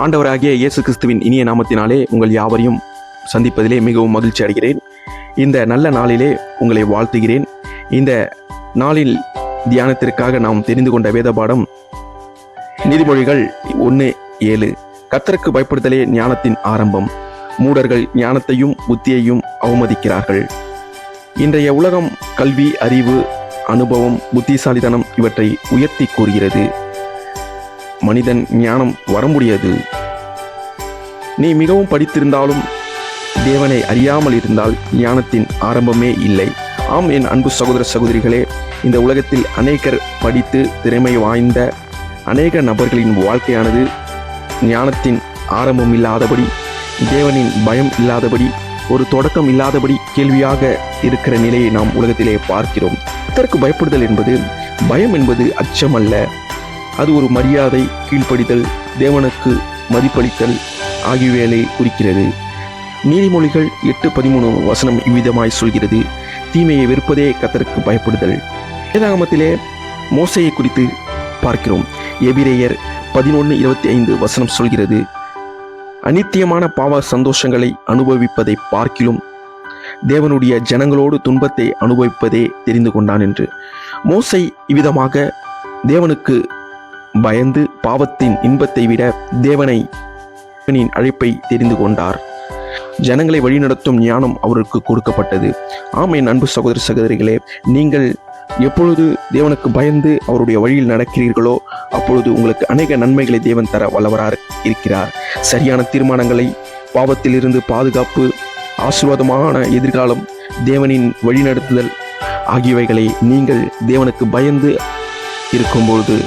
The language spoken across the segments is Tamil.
ஆண்டவராகிய இயேசு கிறிஸ்துவின் இனிய நாமத்தினாலே உங்கள் யாவரையும் சந்திப்பதிலே மிகவும் மகிழ்ச்சி அடைகிறேன். இந்த நல்ல நாளிலே உங்களை வாழ்த்துகிறேன். இந்த நாளில் தியானத்திற்காக நாம் தெரிந்து கொண்ட வேத பாடம் நீதிமொழிகள் 1:7. கர்த்தருக்கு பயப்படுதலே ஞானத்தின் ஆரம்பம். மூடர்கள் ஞானத்தையும் புத்தியையும் அவமதிக்கிறார்கள். இன்றைய உலகம் கல்வி, அறிவு, அனுபவம், புத்திசாலித்தனம் இவற்றை உயர்த்தி கூறுகிறது. மனிதன் ஞானம் வர முடியாது. நீ மிகவும் படித்திருந்தாலும் தேவனை அறியாமல் இருந்தால் ஞானத்தின் ஆரம்பமே இல்லை. ஆம், என் அன்பு சகோதர சகோதரிகளே, இந்த உலகத்தில் அநேகர் படித்து திறமை வாய்ந்த அநேக நபர்களின் வாழ்க்கையானது ஞானத்தின் ஆரம்பம் இல்லாதபடி, தேவனின் பயம் இல்லாதபடி, ஒரு தொடக்கம் இல்லாதபடி கேள்வியாக இருக்கிற நிலையை நாம் உலகத்திலே பார்க்கிறோம். கர்த்தருக்கு பயப்படுதல் என்பது, பயம் என்பது அச்சம் அல்ல. அது ஒரு மரியாதை, கீழ்ப்படிதல், தேவனுக்கு மதிப்பளித்தல் ஆகியவைகளை குறிக்கிறது. நீதிமொழிகள் 8:13 இவ்விதமாய் சொல்கிறது: தீமையை வெறுப்பதே கர்த்தருக்கு பயப்படுதல். வேதாகமத்திலே மோசேயை குறித்து பார்க்கிறோம். எபிரேயர் 11:25 சொல்கிறது: அநித்தியமான பாவ சந்தோஷங்களை அனுபவிப்பதை பார்க்கிலும் தேவனுடைய ஜனங்களோடு துன்பத்தை அனுபவிப்பதே தெரிந்து கொண்டான் என்று. மோசே இவ்விதமாக தேவனுக்கு பயந்து பாவத்தின் இன்பத்தை விட தேவனின் அழைப்பை தெரிந்து கொண்டார். ஜனங்களை வழிநடத்தும் ஞானம் அவருக்கு கொடுக்கப்பட்டது. ஆம், என் அன்பு சகோதர சகோதரிகளே, நீங்கள் எப்பொழுது தேவனுக்கு பயந்து அவருடைய வழியில் நடக்கிறீர்களோ அப்பொழுது உங்களுக்கு அநேக நன்மைகளை தேவன் தர வல்லவராக இருக்கிறார். சரியான தீர்மானங்களை, பாவத்திலிருந்து பாதுகாப்பு, ஆசீர்வாதமான எதிர்காலம், தேவனின் வழிநடத்துதல் ஆகியவைகளை நீங்கள் தேவனுக்கு பயந்து இருக்கும்பொழுது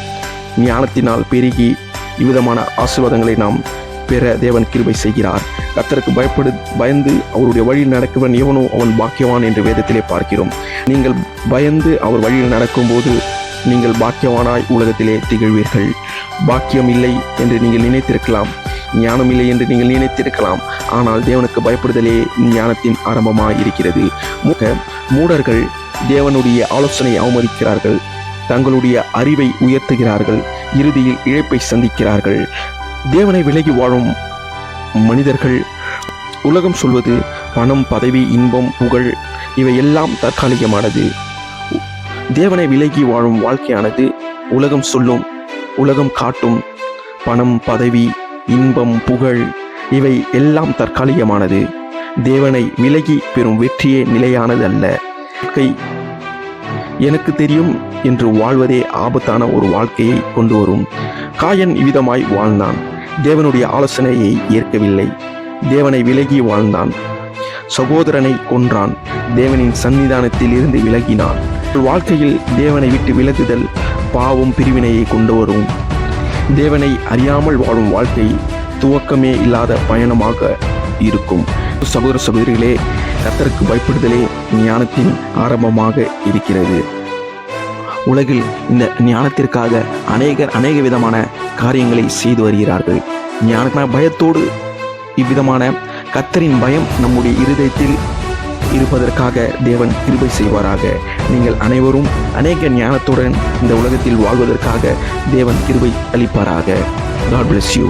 ஞானத்தினால் பெருகி இவ்விதமான ஆசீர்வாதங்களை நாம் பெற தேவன் கிருபை செய்கிறார். கர்த்தருக்கு பயந்து அவருடைய வழியில் நடக்கிறவன் எவனோ அவன் பாக்கியவான் என்று வேதத்திலே பார்க்கிறோம். நீங்கள் பயந்து அவர் வழியில் நடக்கும்போது நீங்கள் பாக்கியவானாய் உலகத்திலே திகழ்வீர்கள். பாக்கியம் இல்லை என்று நீங்கள் நினைத்திருக்கலாம், ஞானம் இல்லை என்று நீங்கள் நினைத்திருக்கலாம். ஆனால் தேவனுக்கு பயப்படுதலே ஞானத்தின் ஆரம்பமாக இருக்கிறது. மூடர்கள் தேவனுடைய ஆலோசனையை அவமதிக்கிறார்கள். தங்களுடைய அறிவை உயர்த்துகிறார்கள். இறுதியில் இழப்பை சந்திக்கிறார்கள். தேவனை விலகி வாழும் மனிதர்கள், உலகம் சொல்வது பணம், பதவி, இன்பம், புகழ் இவையெல்லாம் தற்காலிகமானது. தேவனை விலகி வாழும் வாழ்க்கையானது உலகம் சொல்லும், உலகம் காட்டும் பணம், பதவி, இன்பம், புகழ் இவை எல்லாம் தற்காலிகமானது. தேவனை விலகி பெறும் வெற்றியே நிலையானது அல்ல. எனக்கு தெரியும் என்று வாழ்வதே ஆபத்தான ஒரு வாழ்க்கையை கொண்டு வரும். காயன் இவ்விதமாய் வாழ்ந்தான். தேவனுடைய ஆலோசனையை ஏற்கவில்லை. தேவனை விலகி வாழ்ந்தான். சகோதரனை கொன்றான். தேவனின் சன்னிதானத்தில் இருந்து விலகினான். வாழ்க்கையில் தேவனை விட்டு விலகுதல் பாவம், பிரிவினையை கொண்டு வரும். தேவனை அறியாமல் வாழும் வாழ்க்கை துவக்கமே இல்லாத பயணமாக இருக்கும். சகோதர சகோதரிகளே, கர்த்தருக்கு பயப்படுதலே ஞானத்தின் ஆரம்பமாக இருக்கிறது. உலகில் இந்த ஞானத்திற்காக அநேக விதமான காரியங்களை செய்து வருகிறார்கள். ஞான பயத்தோடு இவ்விதமான கர்த்தரின் பயம் நம்முடைய இருதயத்தில் இருப்பதற்காக தேவன் கிருபை செய்வாராக. நீங்கள் அனைவரும் அநேக ஞானத்துடன் இந்த உலகத்தில் வாழ்வதற்காக தேவன் கிருபை அளிப்பாராக. God bless you.